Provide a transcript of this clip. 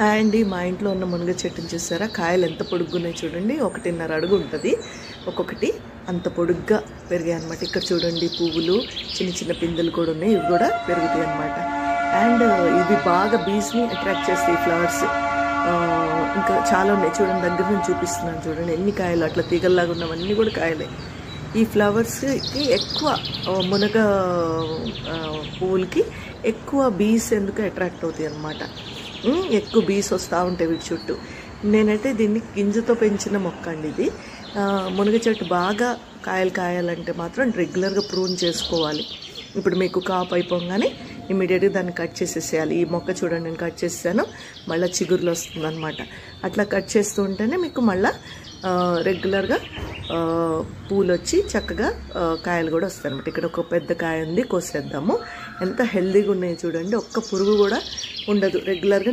And మా ఇంట్లో ఉన్న మునగ చెట్టుని చూసారా, కాయలు ఎంత పొడుగున్నాయి చూడండి. 1.5 అడుగు ఉంటుంది ఒక్కొక్కటి, అంత పొడుగ్గా పెరిగాయి అనమాట. ఇక్కడ చూడండి పువ్వులు, చిన్న చిన్న పిందెలు కూడా ఉన్నాయి, ఇవి కూడా పెరుగుతాయి అనమాట. అండ్ ఇవి బాగా బీస్ని అట్రాక్ట్ చేస్తాయి ఫ్లవర్స్. ఇంకా చాలా ఉన్నాయి చూడండి, దగ్గర నుంచి చూపిస్తున్నాను చూడండి ఎన్ని కాయలు, అట్లా తీగల్లాగా ఉన్నవన్నీ కూడా కాయలే. ఈ ఫ్లవర్స్కి ఎక్కువ మునగ పువ్వులకి ఎక్కువ బీస్ ఎందుకు అట్రాక్ట్ అవుతాయి అన్నమాట. ఎక్కువ బీస్ వస్తూ ఉంటాయి వీటి చుట్టూ. నేనైతే దీన్ని గింజతో పెంచిన మొక్క అండి ఇది. మునగ చెట్టు బాగా కాయలు కాయాలంటే మాత్రం రెగ్యులర్గా ప్రూన్ చేసుకోవాలి. ఇప్పుడు మీకు కాపు అయిపోగానే ఇమీడియట్గా దాన్ని కట్ చేసేసేయాలి. ఈ మొక్క చూడండి నేను కట్ చేసాను, మళ్ళీ చిగురులు వస్తుంది అనమాట. అట్లా కట్ చేస్తూ ఉంటేనే మీకు మళ్ళీ రెగ్యులర్గా పూలు వచ్చి చక్కగా కాయలు కూడా వస్తాయి అనమాట. ఇక్కడ ఒక పెద్ద కాయ ఉంది, కోసేద్దాము. ఎంత హెల్దీగా ఉన్నాయి చూడండి, ఒక్క పురుగు కూడా ఉండదు. రెగ్యులర్గా